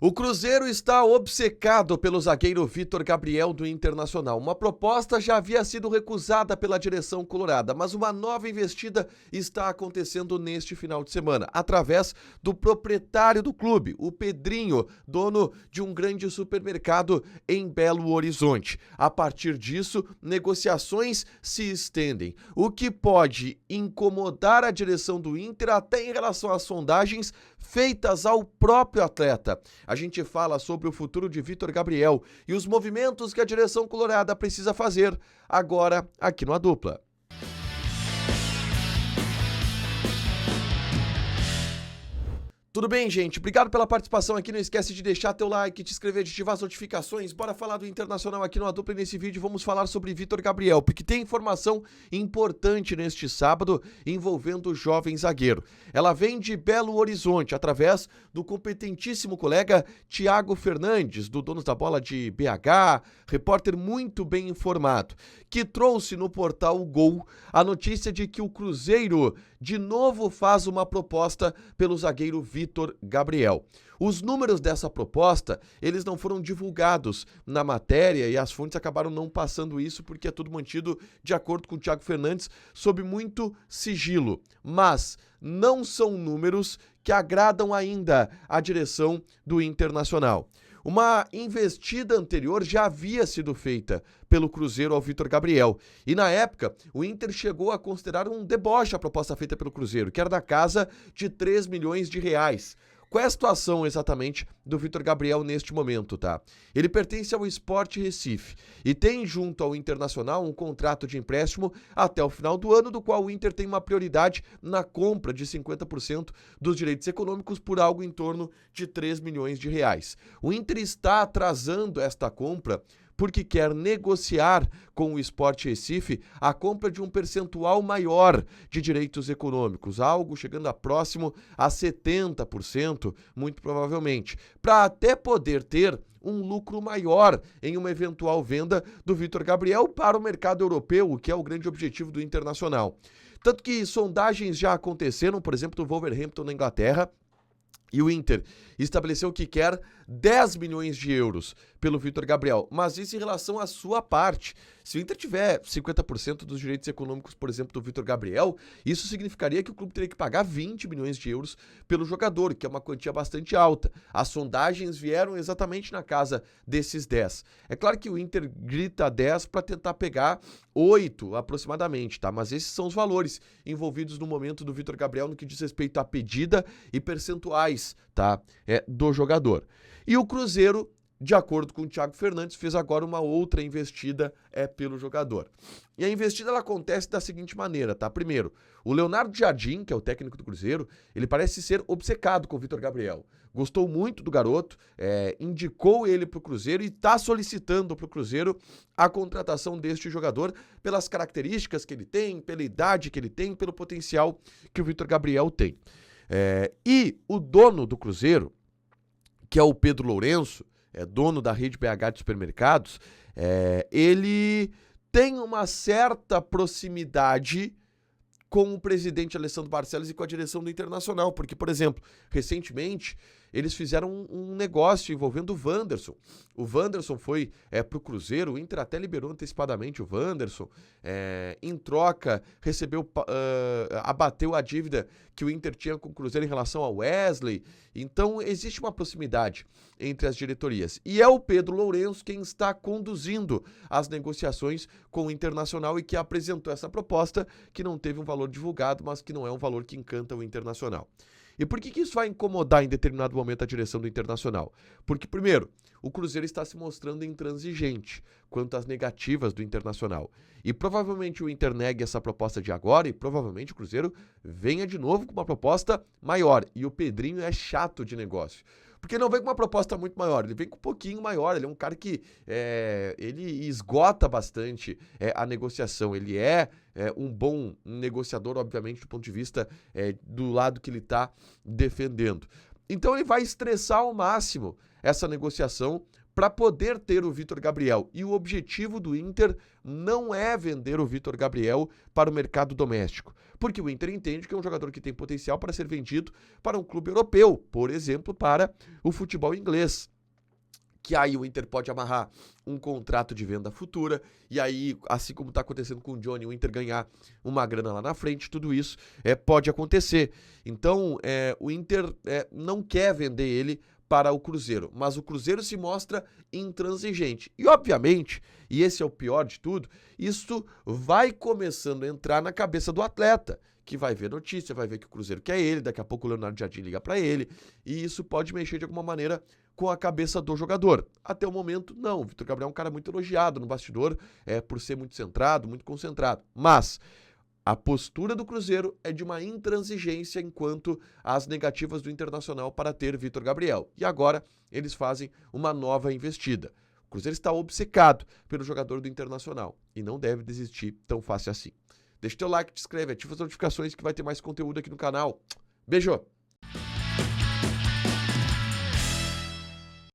O Cruzeiro está obcecado pelo zagueiro Vitor Gabriel do Internacional. Uma proposta já havia sido recusada pela direção colorada, mas uma nova investida está acontecendo neste final de semana, através do proprietário do clube, o Pedrinho, dono de um grande supermercado em Belo Horizonte. A partir disso, negociações se estendem, o que pode incomodar a direção do Inter até em relação às sondagens feitas ao próprio atleta. A gente fala sobre o futuro de Vitor Gabriel e os movimentos que a direção colorada precisa fazer agora aqui no A Dupla. Tudo bem, gente? Obrigado pela participação aqui. Não esquece de deixar teu like, te inscrever, de ativar as notificações. Bora falar do Internacional aqui no A Dupla. E nesse vídeo vamos falar sobre Vitor Gabriel, porque tem informação importante neste sábado envolvendo o jovem zagueiro. Ela vem de Belo Horizonte, através do competentíssimo colega Thiago Fernandes, do Donos da Bola de BH, repórter muito bem informado, que trouxe no portal Gol a notícia de que o Cruzeiro de novo faz uma proposta pelo zagueiro Vitor Gabriel. Os números dessa proposta, eles não foram divulgados na matéria e as fontes acabaram não passando isso porque é tudo mantido de acordo com o Thiago Fernandes sob muito sigilo. Mas não são números que agradam ainda a direção do Internacional. Uma investida anterior já havia sido feita pelo Cruzeiro ao Vitor Gabriel. E na época, o Inter chegou a considerar um deboche a proposta feita pelo Cruzeiro, que era da casa de 3 milhões de reais. Qual é a situação exatamente do Vitor Gabriel neste momento, tá? Ele pertence ao Sport Recife e tem junto ao Internacional um contrato de empréstimo até o final do ano, do qual o Inter tem uma prioridade na compra de 50% dos direitos econômicos por algo em torno de 3 milhões de reais. O Inter está atrasando esta compra porque quer negociar com o Sport Recife a compra de um percentual maior de direitos econômicos, algo chegando a próximo a 70%, muito provavelmente, para até poder ter um lucro maior em uma eventual venda do Vitor Gabriel para o mercado europeu, o que é o grande objetivo do Internacional. Tanto que sondagens já aconteceram, por exemplo, do Wolverhampton na Inglaterra, e o Inter estabeleceu que quer 10 milhões de euros pelo Vitor Gabriel, mas isso em relação à sua parte. Se o Inter tiver 50% dos direitos econômicos, por exemplo, do Vitor Gabriel, isso significaria que o clube teria que pagar 20 milhões de euros pelo jogador, que é uma quantia bastante alta. As sondagens vieram exatamente na casa desses 10. É claro que o Inter grita 10 para tentar pegar 8 aproximadamente, tá? Mas esses são os valores envolvidos no momento do Vitor Gabriel no que diz respeito à pedida e percentuais, tá? Do jogador. E o Cruzeiro, de acordo com o Thiago Fernandes, fez agora uma outra investida pelo jogador. E a investida ela acontece da seguinte maneira, tá? Primeiro, o Leonardo Jardim, que é o técnico do Cruzeiro, ele parece ser obcecado com o Vitor Gabriel. Gostou muito do garoto, indicou ele para o Cruzeiro e está solicitando para o Cruzeiro a contratação deste jogador pelas características que ele tem, pela idade que ele tem, pelo potencial que o Vitor Gabriel tem. E o dono do Cruzeiro, que é o Pedro Lourenço, dono da rede BH de supermercados, ele tem uma certa proximidade com o presidente Alessandro Barcelos e com a direção do Internacional, porque, por exemplo, recentemente eles fizeram um negócio envolvendo o Wanderson. O Wanderson foi para o Cruzeiro, o Inter até liberou antecipadamente o Wanderson, em troca recebeu, abateu a dívida que o Inter tinha com o Cruzeiro em relação ao Wesley. Então existe uma proximidade entre as diretorias. E é o Pedro Lourenço quem está conduzindo as negociações com o Internacional e que apresentou essa proposta que não teve um valor divulgado, mas que não é um valor que encanta o Internacional. E por que isso vai incomodar em determinado momento a direção do Internacional? Porque, primeiro, o Cruzeiro está se mostrando intransigente quanto às negativas do Internacional. E provavelmente o Inter negue essa proposta de agora e provavelmente o Cruzeiro venha de novo com uma proposta maior. E o Pedrinho é chato de negócio. Porque não vem com uma proposta muito maior, ele vem com um pouquinho maior, ele é um cara que ele esgota bastante a negociação, ele é um bom negociador, obviamente, do ponto de vista do lado que ele está defendendo. Então ele vai estressar ao máximo essa negociação para poder ter o Vitor Gabriel. E o objetivo do Inter não é vender o Vitor Gabriel para o mercado doméstico, porque o Inter entende que é um jogador que tem potencial para ser vendido para um clube europeu, por exemplo, para o futebol inglês. Que aí o Inter pode amarrar um contrato de venda futura, e aí, assim como está acontecendo com o Johnny, o Inter ganhar uma grana lá na frente, tudo isso pode acontecer. Então, o Inter não quer vender ele para o Cruzeiro, mas o Cruzeiro se mostra intransigente. E, obviamente, e esse é o pior de tudo, isso vai começando a entrar na cabeça do atleta, que vai ver notícia, vai ver que o Cruzeiro quer ele, daqui a pouco o Leonardo Jardim liga para ele, e isso pode mexer de alguma maneira com a cabeça do jogador. Até o momento, não. O Vitor Gabriel é um cara muito elogiado no bastidor, por ser muito centrado, muito concentrado. Mas a postura do Cruzeiro é de uma intransigência enquanto às negativas do Internacional para ter Vitor Gabriel. E agora eles fazem uma nova investida. O Cruzeiro está obcecado pelo jogador do Internacional e não deve desistir tão fácil assim. Deixa o teu like, te inscreve, ativa as notificações que vai ter mais conteúdo aqui no canal. Beijo!